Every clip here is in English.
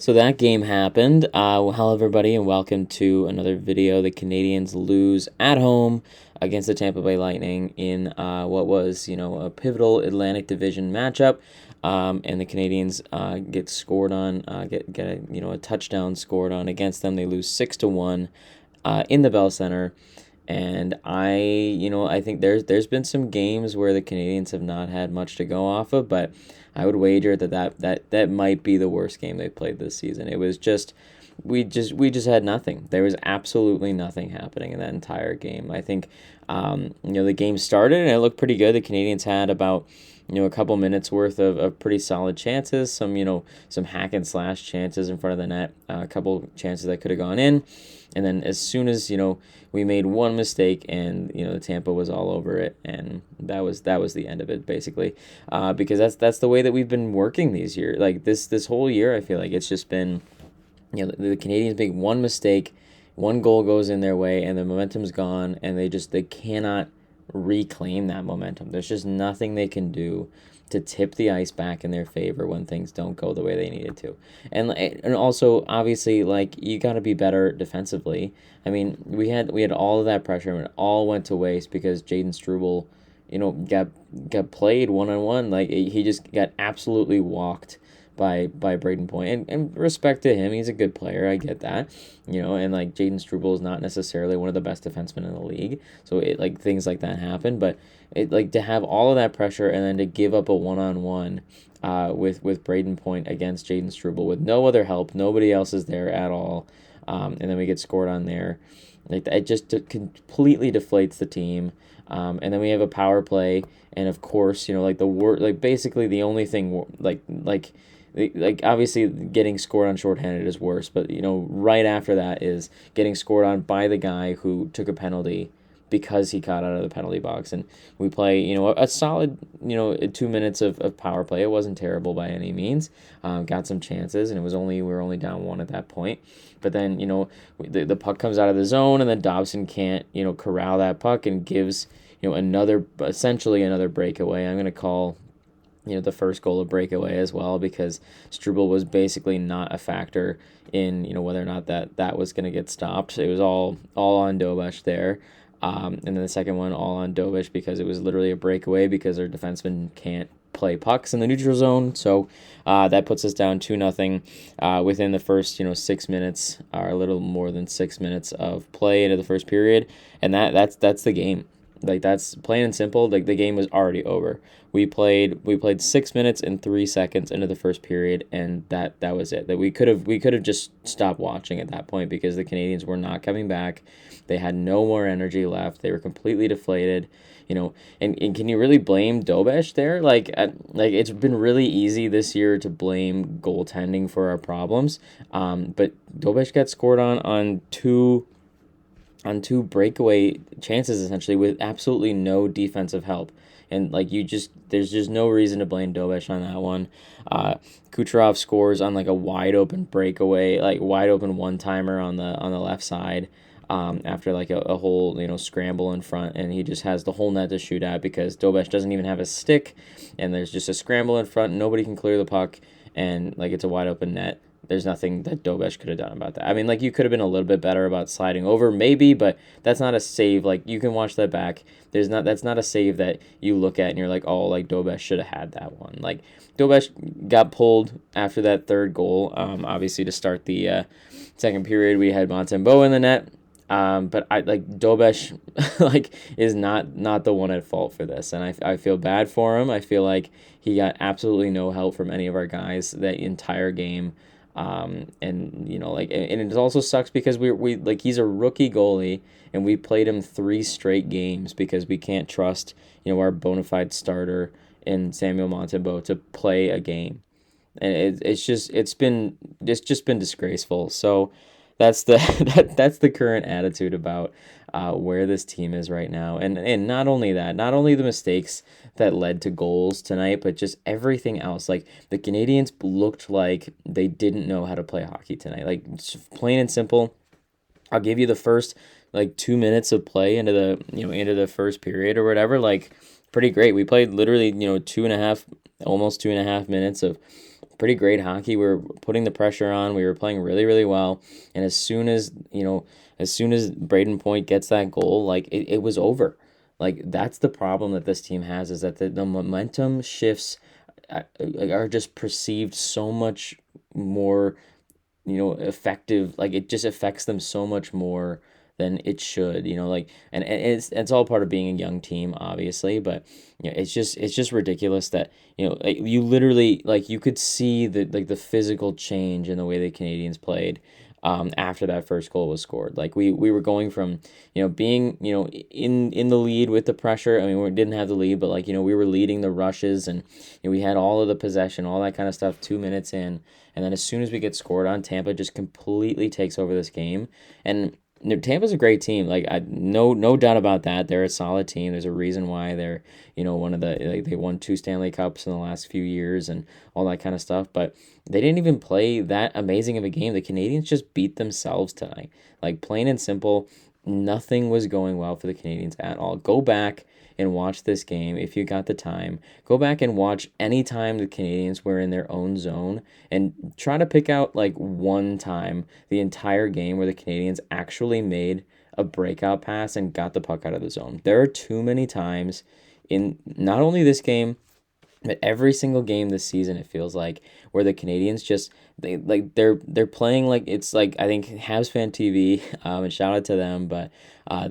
So that game happened. Well, hello everybody, and welcome to another video. The Canadians lose at home against the Tampa Bay Lightning in what was, a pivotal Atlantic Division matchup. And the Canadians get scored on, get a touchdown scored on against them. They lose 6-1 in the Bell Center. And I think there's been some games where the Canadians have not had much to go off of, but I would wager that might be the worst game they've played this season. It was just we just had nothing. There was absolutely nothing happening in that entire game. I think the game started and it looked pretty good. The Canadians had about a couple minutes worth of pretty solid chances, some hack and slash chances in front of the net, a couple chances that could have gone in, and then as soon as we made one mistake and the Tampa was all over it, and that was the end of it basically, because that's the way that we've been working these years. Like this whole year, I feel like it's just been the Canadians make one mistake, one goal goes in their way, and the momentum's gone, and they cannot reclaim that momentum. There's just nothing they can do to tip the ice back in their favor when things don't go the way they needed to. And also obviously, like, you got to be better defensively. I mean, we had all of that pressure and it all went to waste because Jaden Struble, got played one on one. Like, he just got absolutely walked by Braden Point. And respect to him, he's a good player. I get that. And like Jaden Struble is not necessarily one of the best defensemen in the league. So things like that happen, but to have all of that pressure and then to give up a one-on-one with Braden Point against Jaden Struble with no other help, nobody else is there at all. And then we get scored on there. Like, it just completely deflates the team. And then we have a power play, and of course, basically the only thing obviously getting scored on shorthanded is worse, but right after that is getting scored on by the guy who took a penalty because he caught out of the penalty box. And we play a solid 2 minutes of power play. It wasn't terrible by any means. Got some chances, and we were only down one at that point. But then the puck comes out of the zone, and then Dobson can't corral that puck and gives essentially another breakaway. I'm gonna call the first goal a breakaway as well, because Struble was basically not a factor in whether or not that was going to get stopped. It was all on Dobesh there. And then the second one all on Dobesh because it was literally a breakaway because our defenseman can't play pucks in the neutral zone. So that puts us down 2-0 within the first 6 minutes, or a little more than 6 minutes of play into the first period, and that's the game. Like, that's plain and simple. Like, the game was already over. We played 6 minutes and 3 seconds into the first period, and that was it. That we could have just stopped watching at that point because the Canadians were not coming back. They had no more energy left. They were completely deflated. And can you really blame Dobesh there? Like it's been really easy this year to blame goaltending for our problems. But Dobesh got scored on two breakaway chances essentially with absolutely no defensive help. And there's just no reason to blame Dobesh on that one. Kucherov scores on like a wide open breakaway, like wide open one timer on the left side. After like a whole scramble in front, and he just has the whole net to shoot at because Dobesh doesn't even have a stick, and there's just a scramble in front. Nobody can clear the puck, and like it's a wide open net. There's nothing that Dobesh could have done about that. I mean, like, you could have been a little bit better about sliding over, maybe, but that's not a save. Like, you can watch that back. That's not a save that you look at and you're like, oh, like, Dobesh should have had that one. Like, Dobesh got pulled after that third goal. Obviously, to start the second period, we had Montembeault in the net. But Dobesh is not the one at fault for this, and I feel bad for him. I feel like he got absolutely no help from any of our guys that entire game. And it also sucks because he's a rookie goalie, and we played him 3 straight games because we can't trust our bona fide starter in Samuel Montembeault to play a game, and it's just been disgraceful. So that's that's the current attitude about where this team is right now, and not only that, not only the mistakes that led to goals tonight, but just everything else. Like, the Canadians looked like they didn't know how to play hockey tonight. Like, plain and simple. I'll give you the first 2 minutes of play into the first period or whatever. Like, pretty great. We played literally, 2.5, almost 2.5 minutes of pretty great hockey. We were putting the pressure on. We were playing really, really well. And as soon as Braden Point gets that goal, like it was over. Like that's the problem that this team has, is that the momentum shifts are just perceived so much more, effective. Like it just affects them so much more than it should, like, and it's all part of being a young team, obviously, but it's just ridiculous that, like you literally, like you could see the physical change in the way the Canadians played after that first goal was scored. Like we were going from, being, in the lead with the pressure. I mean, we didn't have the lead, but like, we were leading the rushes, and we had all of the possession, all that kind of stuff 2 minutes in. And then as soon as we get scored on, Tampa just completely takes over this game. And Tampa's a great team. Like no doubt about that. They're a solid team. There's a reason why they're, one of the, like, they won 2 Stanley Cups in the last few years and all that kind of stuff. But they didn't even play that amazing of a game. The Canadians just beat themselves tonight. Like plain and simple, nothing was going well for the Canadians at all. Go back and watch this game if you got the time. Go back and watch any time the Canadians were in their own zone, and try to pick out like one time the entire game where the Canadians actually made a breakout pass and got the puck out of the zone. There are too many times in not only this game, but every single game this season, it feels like, where the Canadians just they're playing like, it's like, I think Habs Fan TV, and shout out to them, but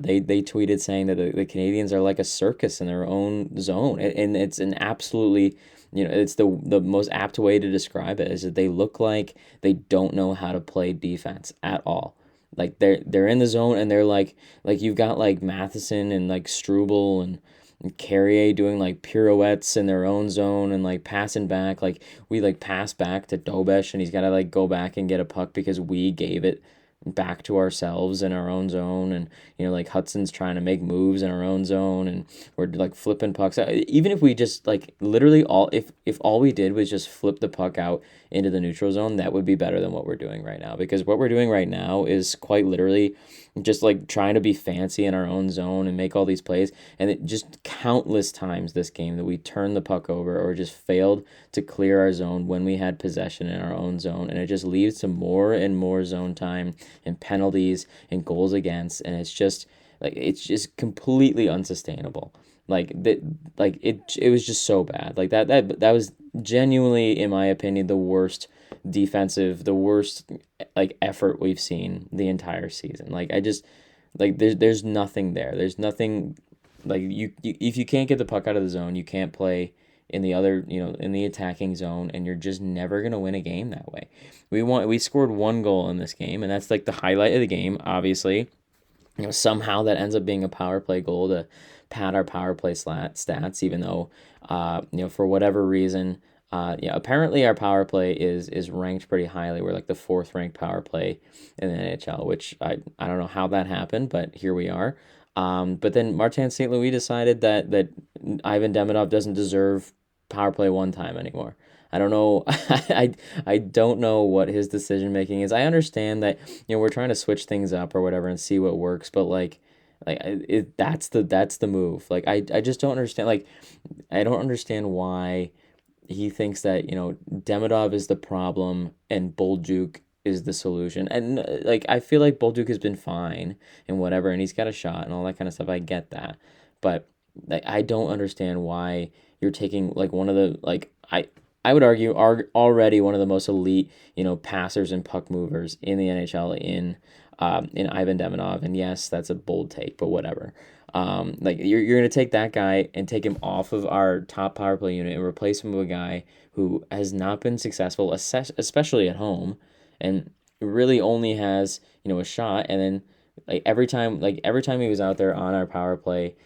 they tweeted saying that the Canadians are like a circus in their own zone, and it's an absolutely, it's the most apt way to describe it, is that they look like they don't know how to play defense at all. Like they're in the zone, and they're like you've got like Matheson and like Struble and Carrier doing like pirouettes in their own zone and like passing back. Like we like pass back to Dobesh, and he's got to like go back and get a puck because we gave it back to ourselves in our own zone. And like Hudson's trying to make moves in our own zone, and we're like flipping pucks out. Even if we just like literally all if all we did was just flip the puck out into the neutral zone, that would be better than what we're doing right now, because what we're doing right now is quite literally just like trying to be fancy in our own zone and make all these plays. And it just countless times this game that we turned the puck over or just failed to clear our zone when we had possession in our own zone, and it just leads to more and more zone time and penalties and goals against. And it's just completely unsustainable. Like that, like it was just so bad. Like that was genuinely, in my opinion, the worst like effort we've seen the entire season. Like I just, like there's nothing there. There's nothing, like you if you can't get the puck out of the zone, you can't play in the other, in the attacking zone, and you're just never going to win a game that way. We scored one goal in this game, and that's like the highlight of the game, obviously. Somehow that ends up being a power play goal to pad our power play stats, even though, for whatever reason, apparently our power play is ranked pretty highly. We're like the fourth ranked power play in the NHL, which I don't know how that happened, but here we are. But then Martin St. Louis decided that Ivan Demidov doesn't deserve power play one time anymore. I don't know. I don't know what his decision making is. I understand that, we're trying to switch things up or whatever and see what works, but that's the move. Like I just don't understand. Like I don't understand why he thinks that, Demidov is the problem and Bolduc is the solution. And like I feel like Bolduc has been fine and whatever, and he's got a shot and all that kind of stuff. I get that, but like I don't understand why you're taking like one of the, like I would argue are already one of the most elite, passers and puck movers in the NHL in Ivan Demidov. And yes, that's a bold take, but whatever. Like you're gonna take that guy and take him off of our top power play unit and replace him with a guy who has not been successful, especially at home, and really only has, a shot. And then every time he was out there on our power play,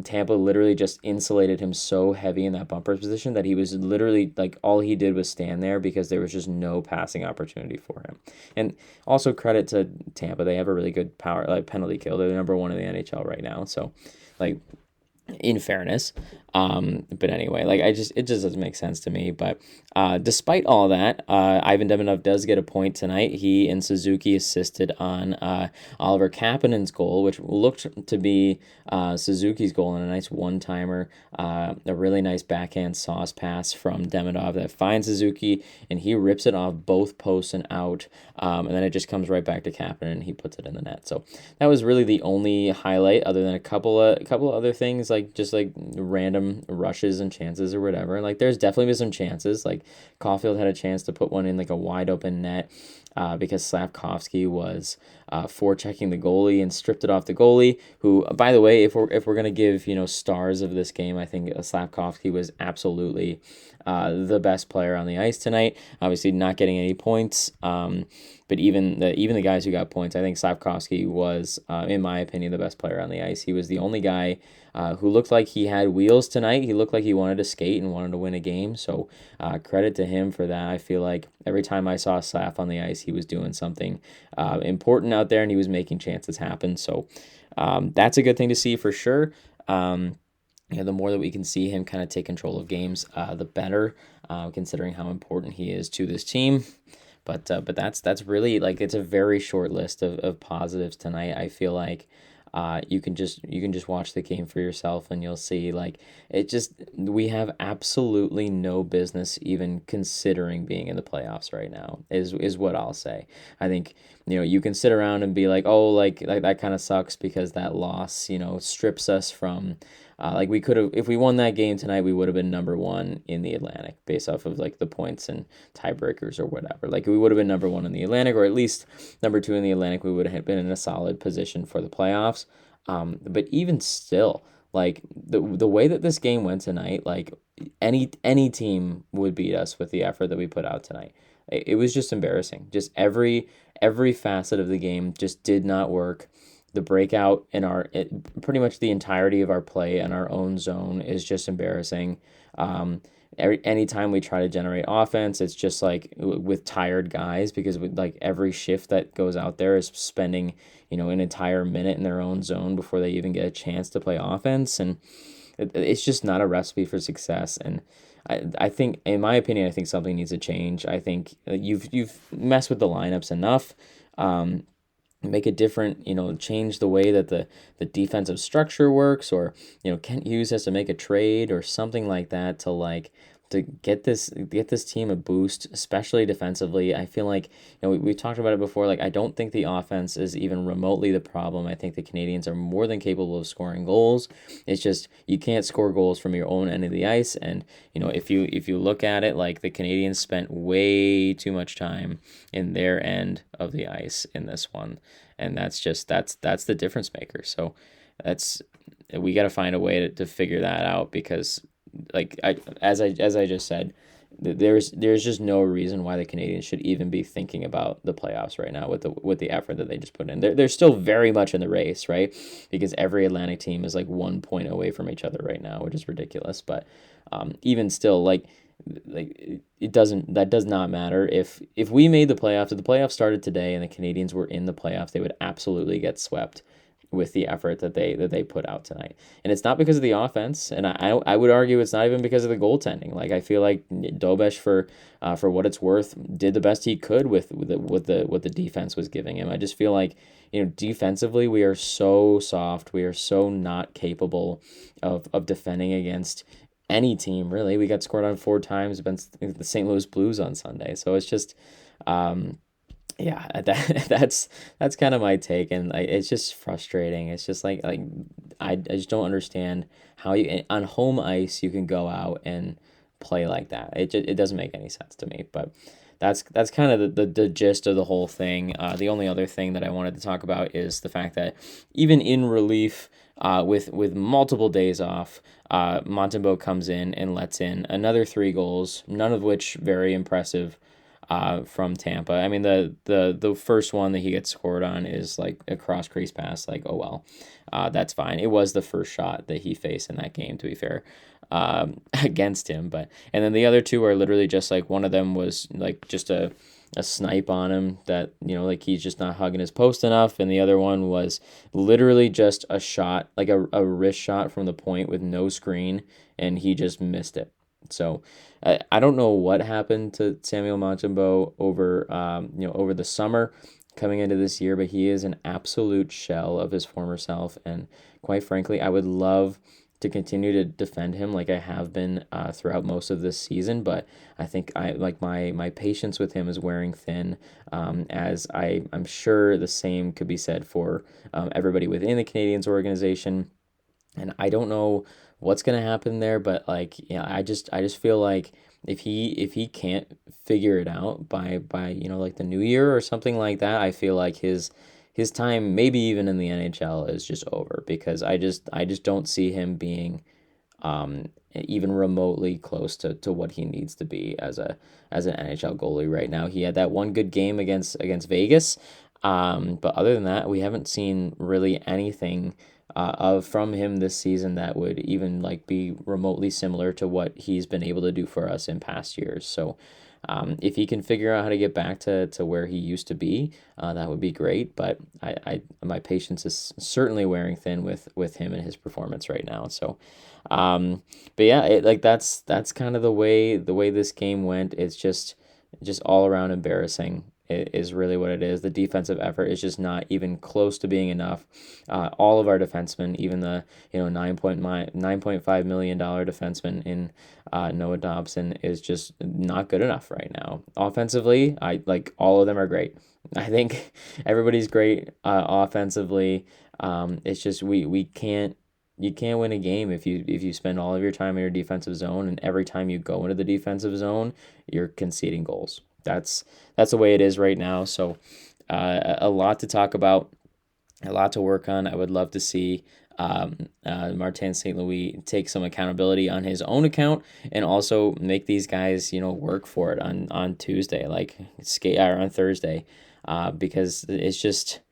Tampa literally just insulated him so heavy in that bumper position that he was literally like all he did was stand there because there was just no passing opportunity for him. And also credit to Tampa, they have a really good power penalty kill. They're number one in the NHL right now. So, like, in fairness, But anyway, like it just doesn't make sense to me. But despite all that, Ivan Demidov does get a point tonight. He and Suzuki assisted on Oliver Kapanen's goal, which looked to be Suzuki's goal, and a nice one-timer, a really nice backhand sauce pass from Demidov that finds Suzuki, and he rips it off both posts and out, and then it just comes right back to Kapanen, and he puts it in the net. So that was really the only highlight, other than a couple of other things, like just like random rushes and chances or whatever. Like there's definitely been some chances. Like Caulfield had a chance to put one in like a wide open net because Slavkovsky was forechecking the goalie and stripped it off the goalie. Who, by the way, if we're gonna give stars of this game, I think Slavkovsky was absolutely the best player on the ice tonight. Obviously, not getting any points. But even the guys who got points, I think Slavkovsky was, in my opinion, the best player on the ice. He was the only guy who looked like he had wheels tonight. He looked like he wanted to skate and wanted to win a game. So credit to him for that. I feel like every time I saw Slav on the ice, he was doing something important out there, and he was making chances happen. So that's a good thing to see for sure. The more that we can see him kind of take control of games, the better, considering how important he is to this team. But that's really, like, it's a very short list of positives tonight. I feel like you can just watch the game for yourself, and you'll see, like, we have absolutely no business even considering being in the playoffs right now, is what I'll say. I think you can sit around and be like, oh, like that kind of sucks because that loss strips us from. Like we could have, if we won that game tonight, we would have been number one in the Atlantic based off of like the points and tiebreakers or whatever. Like we would have been number one in the Atlantic, or at least number two in the Atlantic. We would have been in a solid position for the playoffs. But even still, like the way that this game went tonight, like any team would beat us with the effort that we put out tonight. It was just embarrassing. Just every facet of the game just did not work. The breakout in pretty much the entirety of our play in our own zone is just embarrassing. Anytime we try to generate offense, it's just like with tired guys, because like every shift that goes out there is spending an entire minute in their own zone before they even get a chance to play offense, and it's just not a recipe for success. And I think, in my opinion, I think something needs to change. I think you've messed with the lineups enough. Make it different, change the way that the defensive structure works, or Kent Hughes has to make a trade or something like that to get this team a boost, especially defensively. I feel like we talked about it before. Like I don't think the offense is even remotely the problem. I think the Canadians are more than capable of scoring goals. It's just you can't score goals from your own end of the ice. And if you look at it, like the Canadians spent way too much time in their end of the ice in this one, and that's the difference maker. So we got to find a way to figure that out, because like as I just said, there's just no reason why the Canadians should even be thinking about the playoffs right now with the effort that they just put in. They're still very much in the race, right? Because every Atlantic team is like 1 point away from each other right now, which is ridiculous. But even still, like that does not matter. If we made the playoffs, if the playoffs started today and the Canadians were in the playoffs, they would absolutely get swept with the effort that they put out tonight. And it's not because of the offense, and I would argue it's not even because of the goaltending. Like I feel like Dobesh, for what it's worth, did the best he could with what the defense was giving him. I just feel like defensively we are so soft. We are so not capable of defending against any team, really. We got scored on 4 times against the St. Louis Blues on Sunday. So it's just yeah, that's kind of my take, and it's just frustrating. It's just like I just don't understand how you, on home ice, you can go out and play like that. It doesn't make any sense to me. But that's kind of the gist of the whole thing. The only other thing that I wanted to talk about is the fact that even in relief, with multiple days off, Montembeault comes in and lets in another 3 goals, none of which very impressive. From Tampa. I mean, the first one that he gets scored on is like a cross crease pass. Like, oh well, that's fine. It was the first shot that he faced in that game, to be fair, against him. And then the other 2 are literally just like, one of them was like just a snipe on him that like he's just not hugging his post enough, and the other one was literally just a shot, like a wrist shot from the point with no screen, and he just missed it. So I don't know what happened to Samuel Montembeault over over the summer coming into this year, but he is an absolute shell of his former self. And quite frankly, I would love to continue to defend him like I have been throughout most of this season. But I think my patience with him is wearing thin. As I'm sure the same could be said for everybody within the Canadiens organization. And I don't know what's gonna happen there, but I just feel like if he can't figure it out by like the new year or something like that, I feel like his time maybe even in the NHL is just over, because I just don't see him being even remotely close to what he needs to be as an NHL goalie right now. He had that one good game against Vegas, but other than that, we haven't seen really anything of from him this season that would even like be remotely similar to what he's been able to do for us in past years. So if he can figure out how to get back to where he used to be, that would be great. But my patience is certainly wearing thin with him and his performance right now. So, but yeah, that's kind of the way this game went. It's just all around embarrassing. Is really what it is. The defensive effort is just not even close to being enough. All of our defensemen, even the $9.5 million defenseman in Noah Dobson, is just not good enough right now. Offensively, I like all of them are great. I think everybody's great offensively. It's just we can't. You can't win a game if you spend all of your time in your defensive zone, and every time you go into the defensive zone, you're conceding goals. That's the way it is right now. So a lot to talk about, a lot to work on. I would love to see Martin St. Louis take some accountability on his own account, and also make these guys work for it on Tuesday, like skate or on Thursday, because it's just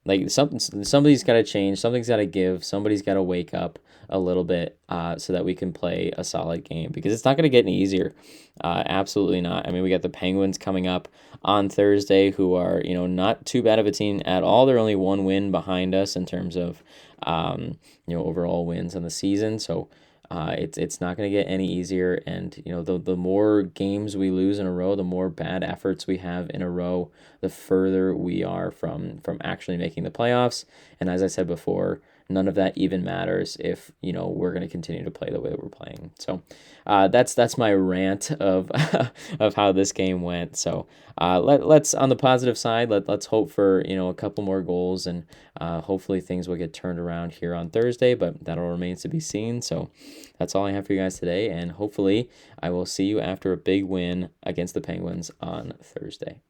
like somebody's got to change, something's got to give, somebody's got to wake up a little bit, so that we can play a solid game, because it's not going to get any easier. Absolutely not. I mean, we got the Penguins coming up on Thursday, who are not too bad of a team at all. They're only one win behind us in terms of overall wins on the season. So it's not going to get any easier. And the more games we lose in a row, the more bad efforts we have in a row, the further we are from actually making the playoffs. And as I said before, none of that even matters if we're going to continue to play the way that we're playing. So that's my rant of of how this game went. So let's on the positive side, let's hope for a couple more goals, and hopefully things will get turned around here on Thursday, but that'll remains to be seen. So that's all I have for you guys today, and hopefully I will see you after a big win against the Penguins on Thursday.